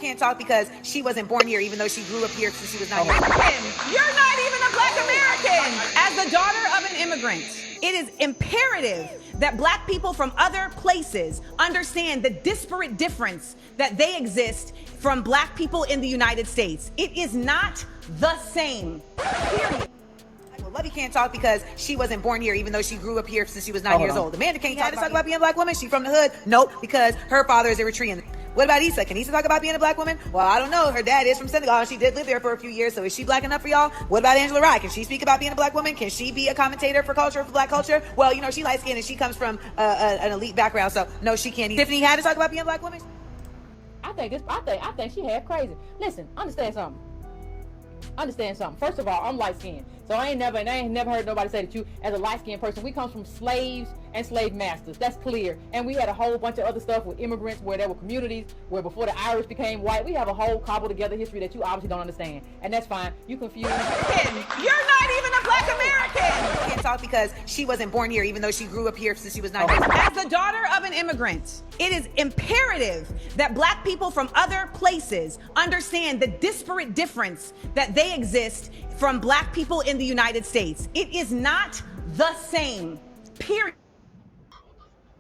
can't talk because she wasn't born here, even though she grew up here since she was 9 years old. You're not even a Black American. As the daughter of an immigrant, it is imperative that Black people from other places understand the disparate difference that they exist from Black people in the United States. It is not the same, period. Well, Lovey can't talk because she wasn't born here, even though she grew up here since she was 9 years old. Amanda can't talk about being a Black woman. She's from the hood. Nope, because her father is Eritrean. What about Issa? Can Issa talk about being a Black woman? Well, I don't know. Her dad is from Senegal, and she did live there for a few years, so is she Black enough for y'all? What about Angela Rye? Can she speak about being a Black woman? Can she be a commentator for culture, for Black culture? Well, you know, she light-skinned, and she comes from an elite background, so no, she can't. Tiffany had to talk about being a Black woman? I think she had crazy. Listen, understand something. First of all, I'm light-skinned. So I ain't never heard nobody say that you, as a light-skinned person, we come from slaves and slave masters. That's clear. And we had a whole bunch of other stuff with immigrants, where there were communities, where before the Irish became white, we have a whole cobbled together history that you obviously don't understand. And that's fine. You confused. You're not even a Black American. Can't talk because she wasn't born here, even though she grew up here since she was 9 years old. As the daughter of an immigrant, it is imperative that Black people from other places understand the disparate difference that they exist from Black people in the United States. It is not the same, period.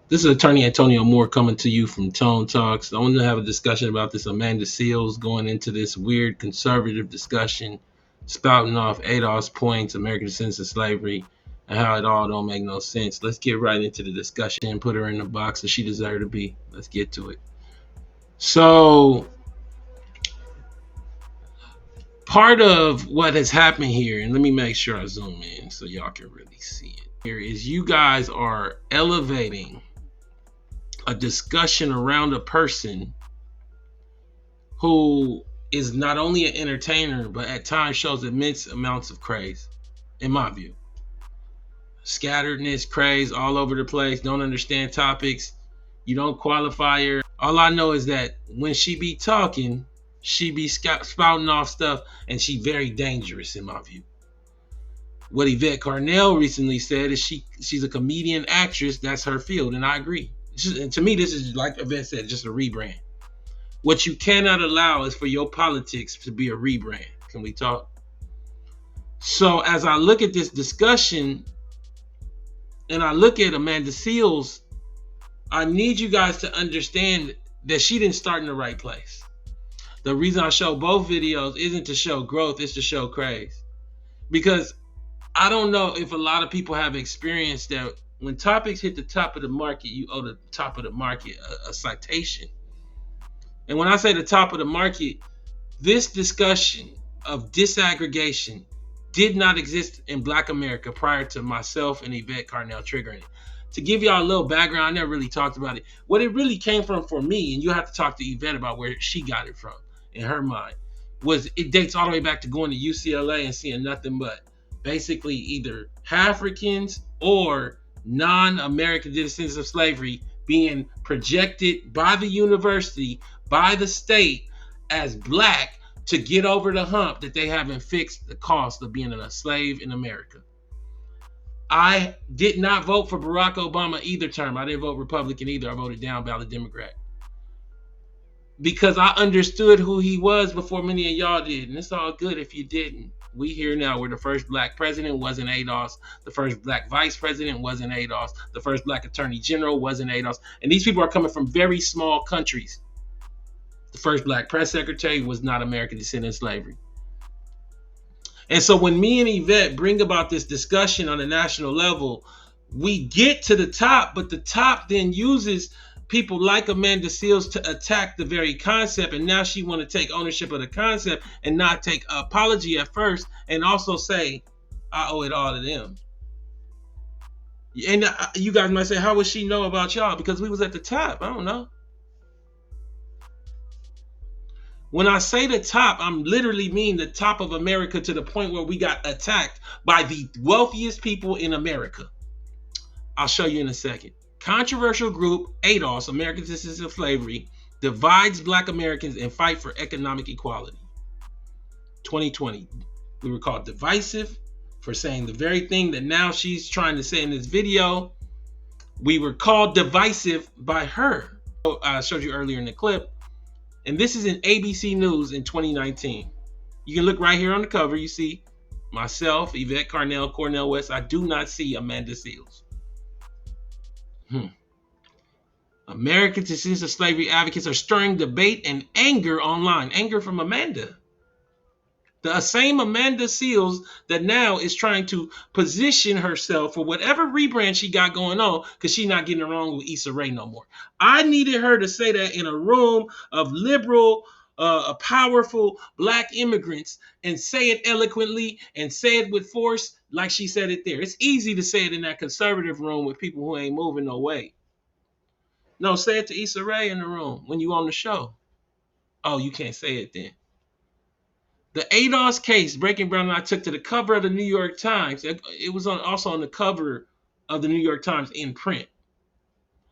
This is Attorney Antonio Moore coming to you from Tone Talks. I want to have a discussion about this Amanda Seales going into this weird conservative discussion, spouting off Adolph's points, American descendants of slavery, and how it all don't make no sense. Let's get right into the discussion and put her in the box that she deserved to be. Let's get to it. So, part of what has happened here, and let me make sure I zoom in so y'all can really see it, here is you guys are elevating a discussion around a person who is not only an entertainer, but at times shows immense amounts of craze, in my view. Scatteredness, craze all over the place, don't understand topics, you don't qualify her. All I know is that when she be talking, she be spouting off stuff, and she very dangerous in my view. What Yvette Carnell recently said is she's a comedian actress, that's her field, and I agree. And to me, this is, like Yvette said, just a rebrand. What you cannot allow is for your politics to be a rebrand. Can we talk? So as I look at this discussion, and I look at Amanda Seales, I need you guys to understand that she didn't start in the right place. The reason I show both videos isn't to show growth, it's to show craze. Because I don't know if a lot of people have experienced that when topics hit the top of the market, you owe the top of the market a citation. And when I say the top of the market, this discussion of disaggregation did not exist in Black America prior to myself and Yvette Carnell triggering it. To give y'all a little background, I never really talked about it. What it really came from for me, and you have to talk to Yvette about where she got it from in her mind, was it dates all the way back to going to UCLA and seeing nothing but basically either Africans or non-American descendants of slavery being projected by the university, by the state, as Black to get over the hump that they haven't fixed the cost of being a slave in America. I did not vote for Barack Obama either term. I didn't vote Republican either. I voted down ballot Democrat. Because I understood who he was before many of y'all did. And it's all good if you didn't. We here now where the first Black president wasn't Adolph's. The first Black vice president wasn't Adolph's. The first Black attorney general wasn't Adolph's. And these people are coming from very small countries. The first Black press secretary was not American descendant of slavery. And so when me and Yvette bring about this discussion on a national level, we get to the top, but the top then uses people like Amanda Seales to attack the very concept, and now she want to take ownership of the concept and not take apology at first, and also say, I owe it all to them. And you guys might say, how would she know about y'all? Because we was at the top. I don't know. When I say the top, I'm literally mean the top of America, to the point where we got attacked by the wealthiest people in America. I'll show you in a second. Controversial group, ADOS, American Descendants of Slavery, divides Black Americans and fight for economic equality. 2020, we were called divisive for saying the very thing that now she's trying to say in this video. We were called divisive by her. I showed you earlier in the clip. And this is in ABC News in 2019. You can look right here on the cover. You see myself, Yvette Carnell, Cornel West. I do not see Amanda Seales. American descendants of slavery advocates are stirring debate and anger online. Anger from Amanda. The same Amanda Seales that now is trying to position herself for whatever rebrand she got going on because she's not getting along with Issa Rae no more. I needed her to say that in a room of liberal, powerful black immigrants and say it eloquently and say it with force like she said it there. It's easy to say it in that conservative room with people who ain't moving no way. No, say it to Issa Rae in the room when you on the show. Oh, you can't say it then. The ADOS case, Breaking Brown and I took to the cover of the New York Times. It was also on the cover of the New York Times in print.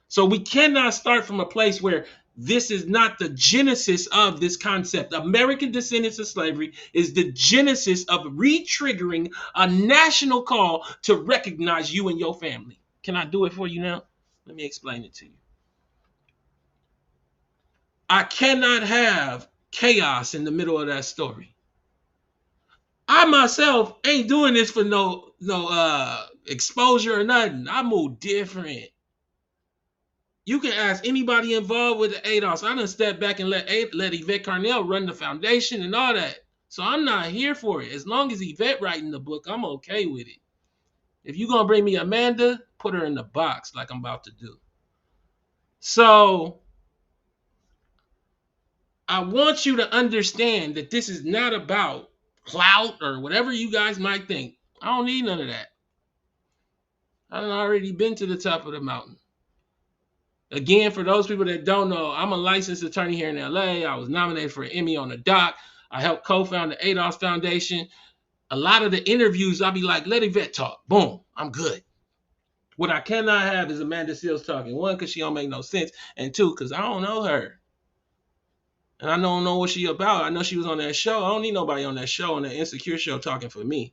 So we cannot start from a place where this is not the genesis of this concept. American descendants of slavery is the genesis of re-triggering a national call to recognize you and your family. Can I do it for you now? Let me explain it to you. I cannot have chaos in the middle of that story. I myself ain't doing this for no exposure or nothing. I move different. You can ask anybody involved with the ADOS. I done stepped back and let Yvette Carnell run the foundation and all that. So I'm not here for it. As long as Yvette writing the book, I'm okay with it. If you're gonna bring me Amanda, put her in the box like I'm about to do. So I want you to understand that this is not about clout or whatever you guys might think. I don't need none of that. I've already been to the top of the mountain. Again, for those people that don't know, I'm a licensed attorney here in LA. I was nominated for an Emmy on the doc. I helped co-found the ADOS Foundation. A lot of the interviews, I'll be like, let Yvette talk. Boom, I'm good. What I cannot have is Amanda Seales talking. One, because she don't make no sense. And two, because I don't know her. And I don't know what she about. I know she was on that show. I don't need nobody on that show, on that Insecure show, talking for me.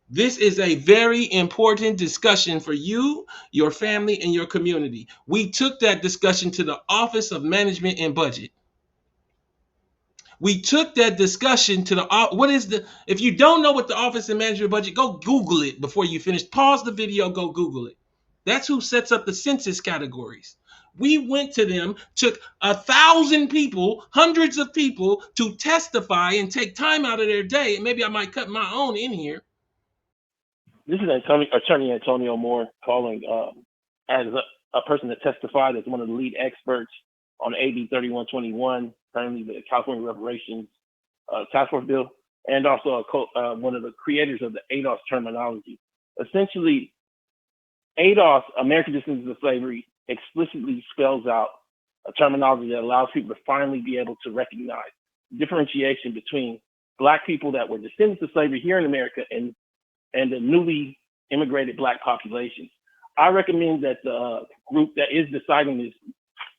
This is a very important discussion for you, your family, and your community. We took that discussion to the Office of Management and Budget. We took that discussion to the, if you don't know what the Office of Management and Budget, go Google it before you finish. Pause the video, go Google it. That's who sets up the census categories. We went to them, took 1,000 people, hundreds of people to testify and take time out of their day. And maybe I might cut my own in here. This is Attorney Antonio Moore calling as a person that testified as one of the lead experts on AB 3121, currently the California Reparations Task Force Bill, and also one of the creators of the ADOS terminology. Essentially, ADOS, American Descendants of Slavery, explicitly spells out a terminology that allows people to finally be able to recognize differentiation between Black people that were descendants of slavery here in America and the newly immigrated Black populations. I recommend that the group that is deciding this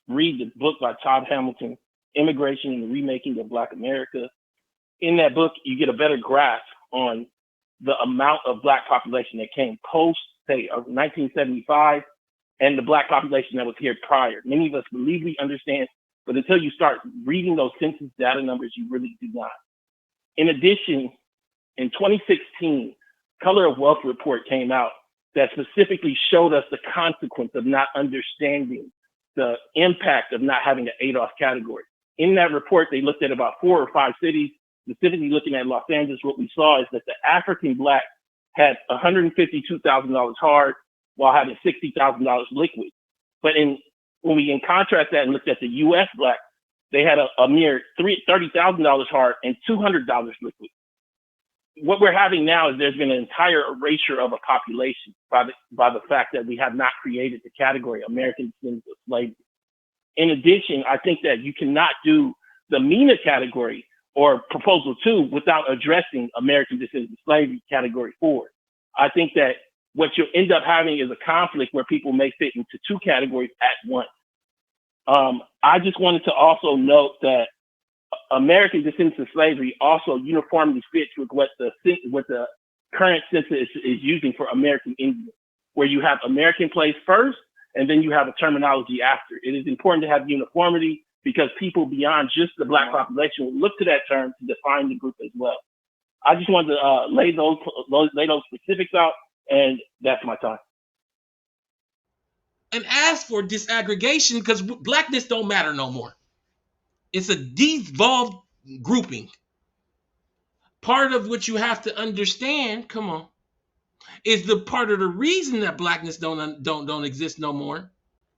read the book by Todd Hamilton, Immigration and the Remaking of Black America. In that book, you get a better grasp on the amount of Black population that came post, say, 1975, and the Black population that was here prior. Many of us believe we understand, but until you start reading those census data numbers, you really do not. In addition, in 2016, Color of Wealth report came out that specifically showed us the consequence of not understanding the impact of not having an ADOS category. In that report, they looked at about 4 or 5 cities, specifically looking at Los Angeles. What we saw is that the African Black had $152,000 hard while having $60,000 liquid. But when we in contrast that and looked at the US Black, they had a mere $30,000 hard and $200 liquid. What we're having now is there's been an entire erasure of a population by the fact that we have not created the category American Descendants of Slavery. In addition, I think that you cannot do the MENA category or Proposal 2 without addressing American Descendants of Slavery category 4. I think that what you'll end up having is a conflict where people may fit into 2 categories at once. I just wanted to also note that American Descendants of Slavery also uniformly fits with what the current census is using for American Indians, where you have American place first, and then you have a terminology after. It is important to have uniformity because people beyond just the black population will look to that term to define the group as well. I just wanted to lay those specifics out, and that's my time. And ask for disaggregation, because blackness don't matter no more. It's a devolved grouping. Part of what you have to understand, come on, is the part of the reason that blackness don't exist no more.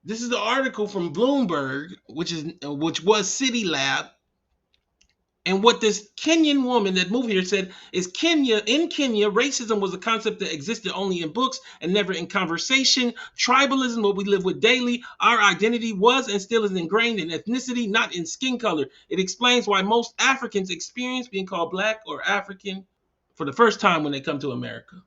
This is the article from Bloomberg, which was City Lab. And what this Kenyan woman that moved here said is in Kenya, racism was a concept that existed only in books and never in conversation. Tribalism, what we live with daily, our identity was and still is ingrained in ethnicity, not in skin color. It explains why most Africans experience being called black or African for the first time when they come to America.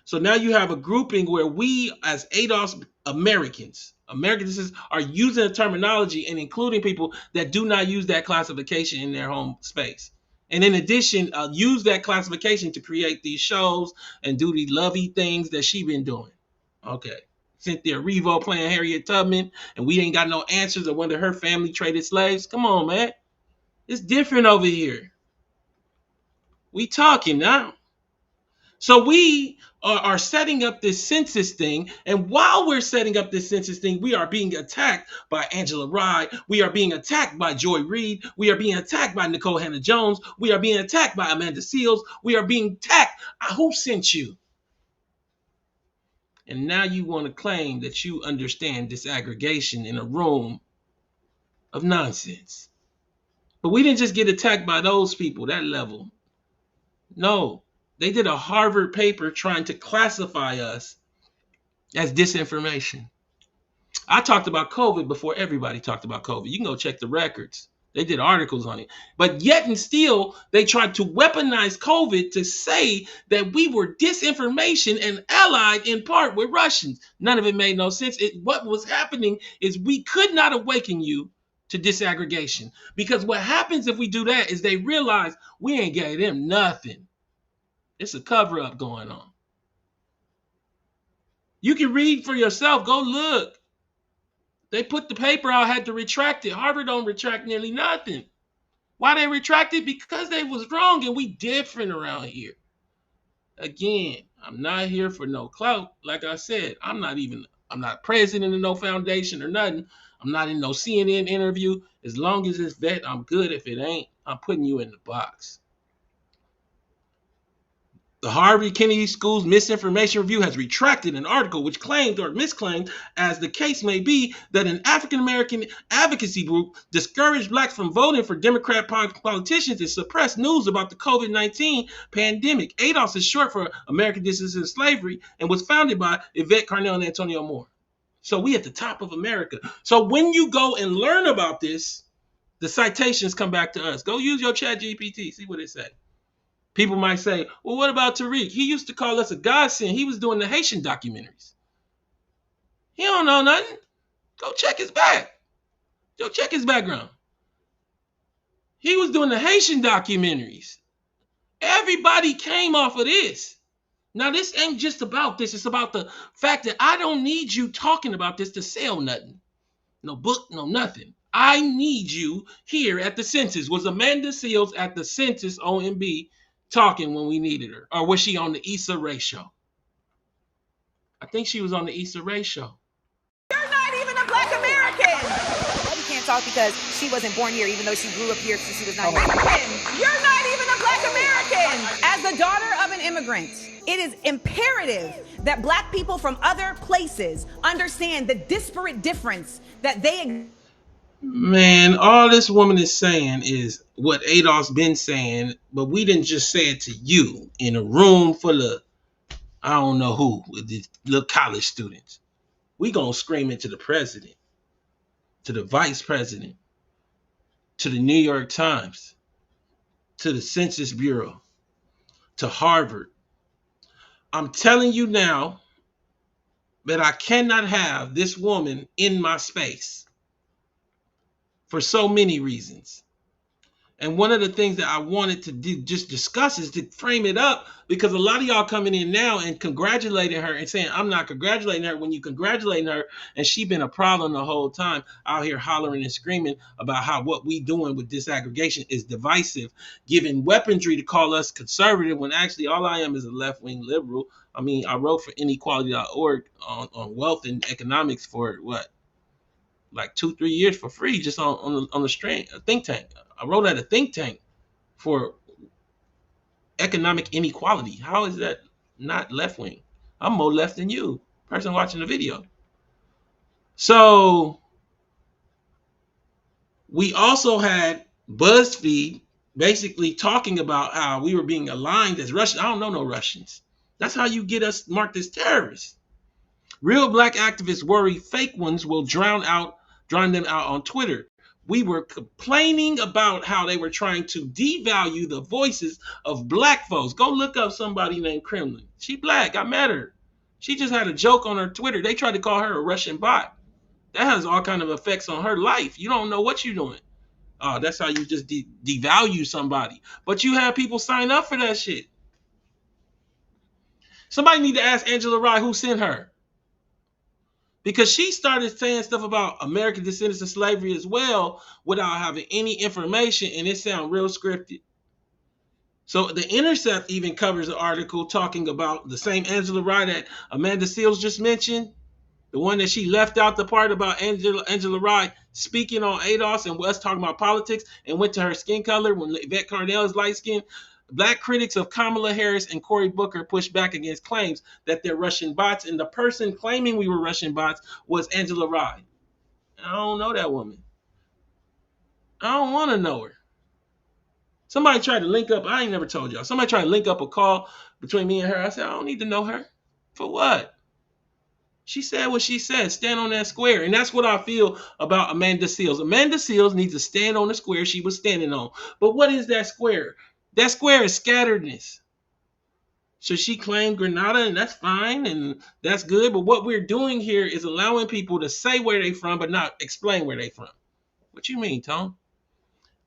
So now you have a grouping where we, as ADOS Americans are using a terminology and including people that do not use that classification in their home space. And in addition, use that classification to create these shows and do these lovey things that she been doing. Okay. Cynthia Revo playing Harriet Tubman, and we ain't got no answers of whether her family traded slaves. Come on, man. It's different over here. We talking now. So we are setting up this census thing. And while we're setting up this census thing, we are being attacked by Angela Rye. We are being attacked by Joy Reid. We are being attacked by Nicole Hannah-Jones. We are being attacked by Amanda Seals. We are being attacked. Who sent you? And now you want to claim that you understand disaggregation in a room of nonsense. But we didn't just get attacked by those people, that level. No. They did a Harvard paper trying to classify us as disinformation. I talked about COVID before everybody talked about COVID. You can go check the records. They did articles on it. But yet and still, they tried to weaponize COVID to say that we were disinformation and allied in part with Russians. None of it made no sense. What was happening is we could not awaken you to disaggregation. Because what happens if we do that is they realize we ain't gave them nothing. It's a cover-up going on. You can read for yourself. Go look. They put the paper out, had to retract it. Harvard don't retract nearly nothing. Why they retract it? Because they was wrong, and we different around here. Again, I'm not here for no clout. Like I said, I'm not president of no foundation or nothing. I'm not in no CNN interview. As long as it's vet, I'm good. If it ain't, I'm putting you in the box. The Harvard Kennedy School's Misinformation Review has retracted an article which claimed or misclaimed, as the case may be, that an African-American advocacy group discouraged blacks from voting for Democrat politicians and suppressed news about the COVID-19 pandemic. ADOS is short for American Descendants of Slavery and was founded by Yvette Carnell and Antonio Moore. So we at the top of America. So when you go and learn about this, the citations come back to us. Go use your chat GPT, see what it says. People might say, well, what about Tariq? He used to call us a godsend. He was doing the Haitian documentaries. He don't know nothing. Go check his back. Go check his background. He was doing the Haitian documentaries. Everybody came off of this. Now, this ain't just about this. It's about the fact that I don't need you talking about this to sell nothing. No book, no nothing. I need you here at the census. Was Amanda Seals at the census OMB talking when we needed her? Or was she on the Issa Rae show? I think she was on the Issa Rae show. You're not even a Black American. You can't talk because she wasn't born here, even though she grew up here since she was not here. You're not even a Black American. As the daughter of an immigrant, it is imperative that Black people from other places understand the disparate difference that they. Man, all this woman is saying is what ADOS been saying, but we didn't just say it to you in a room full of, I don't know who, with these little college students. We gonna scream it to the president, to the vice president, to the New York Times, to the Census Bureau, to Harvard. I'm telling you now that I cannot have this woman in my space for so many reasons. And one of the things that I wanted to just discuss is to frame it up, because a lot of y'all coming in now and congratulating her and saying, I'm not congratulating her, when you congratulating her and she been a problem the whole time, out here hollering and screaming about how what we doing with disaggregation is divisive, giving weaponry to call us conservative when actually all I am is a left-wing liberal. I mean, I wrote for inequality.org on wealth and economics for what? Like 2-3 years for free, just on the think tank. I wrote at a think tank for economic inequality. How is that not left wing? I'm more left than you, person watching the video. So we also had BuzzFeed basically talking about how we were being aligned as Russians. I don't know no Russians. That's how you get us marked as terrorists. Real black activists worry fake ones will drown them out on Twitter. We were complaining about how they were trying to devalue the voices of black folks. Go look up somebody named Kremlin. She black. I met her. She just had a joke on her Twitter. They tried to call her a Russian bot. That has all kind of effects on her life. You don't know what you're doing. That's how you just devalue somebody. But you have people sign up for that shit. Somebody need to ask Angela Rye who sent her. Because she started saying stuff about American descendants of slavery as well without having any information, and it sounds real scripted. So The Intercept even covers an article talking about the same Angela Rye that Amanda Seales just mentioned, the one that she left out the part about Angela Rye speaking on ADOS and us talking about politics, and went to her skin color when Yvette Carnell is light skinned. Black critics of Kamala Harris and Cory Booker pushed back against claims that they're Russian bots, and the person claiming we were Russian bots was Angela Rye. I don't know that woman. I don't want to know her. Somebody tried to link up. I ain't never told y'all. Somebody tried to link up a call between me and her. I said, I don't need to know her. For what? She said what she said. Stand on that square. And that's what I feel about Amanda Seales. Amanda Seales needs to stand on the square she was standing on. But what is that square? That square is scatteredness. So she claimed Grenada, and that's fine, and that's good. But what we're doing here is allowing people to say where they from, but not explain where they from. What you mean, Tom?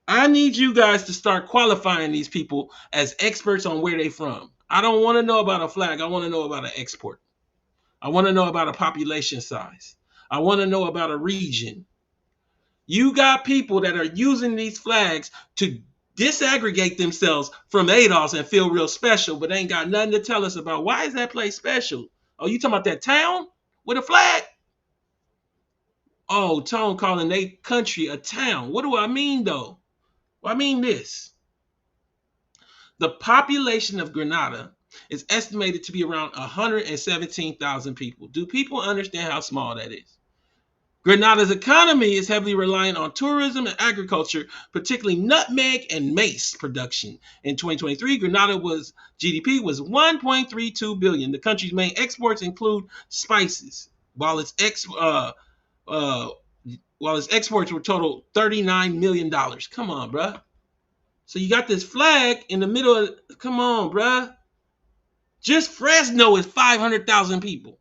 I need you guys to start qualifying these people as experts on where they from. I don't want to know about a flag. I want to know about an export. I want to know about a population size. I want to know about a region. You got people that are using these flags to disaggregate themselves from ADOS and feel real special, but ain't got nothing to tell us about. Why is that place special? Oh, you talking about that town with a flag? Oh, Tone calling their country a town. What do I mean, though? Well, I mean this. The population of Grenada is estimated to be around 117,000 people. Do people understand how small that is? Grenada's economy is heavily reliant on tourism and agriculture, particularly nutmeg and mace production. In 2023, Grenada's GDP was $1.32 billion. The country's main exports include spices, while its exports were total $39 million. Come on, bruh. So you got this flag in the middle of, come on, bruh. Just Fresno is 500,000 people.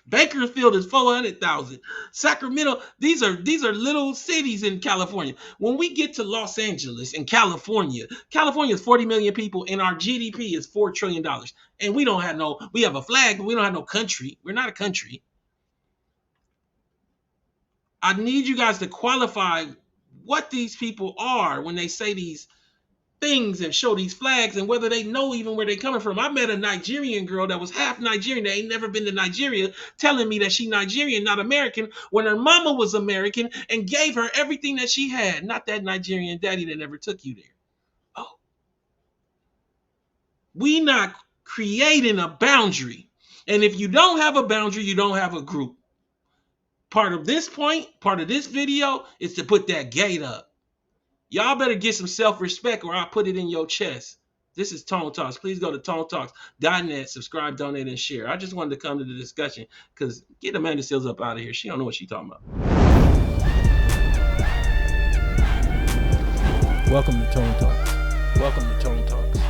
Bakersfield is 400,000. Sacramento, these are little cities in California. When we get to Los Angeles in California is 40 million people and our GDP is $4 trillion. And we have a flag, but we don't have no country. We're not a country. I need you guys to qualify what these people are when they say these things and show these flags, and whether they know even where they're coming from. I met a Nigerian girl that was half Nigerian, that ain't never been to Nigeria, telling me that she Nigerian, not American, when her mama was American and gave her everything that she had. Not that Nigerian daddy that never took you there. Oh. We not creating a boundary. And if you don't have a boundary, you don't have a group. Part of this video is to put that gate up. Y'all better get some self-respect or I'll put it in your chest. This is Tone Talks. Please go to tonetalks.net, subscribe, donate, and share. I just wanted to come to the discussion because get Amanda Seales up out of here. She don't know what she's talking about. Welcome to Tone Talks.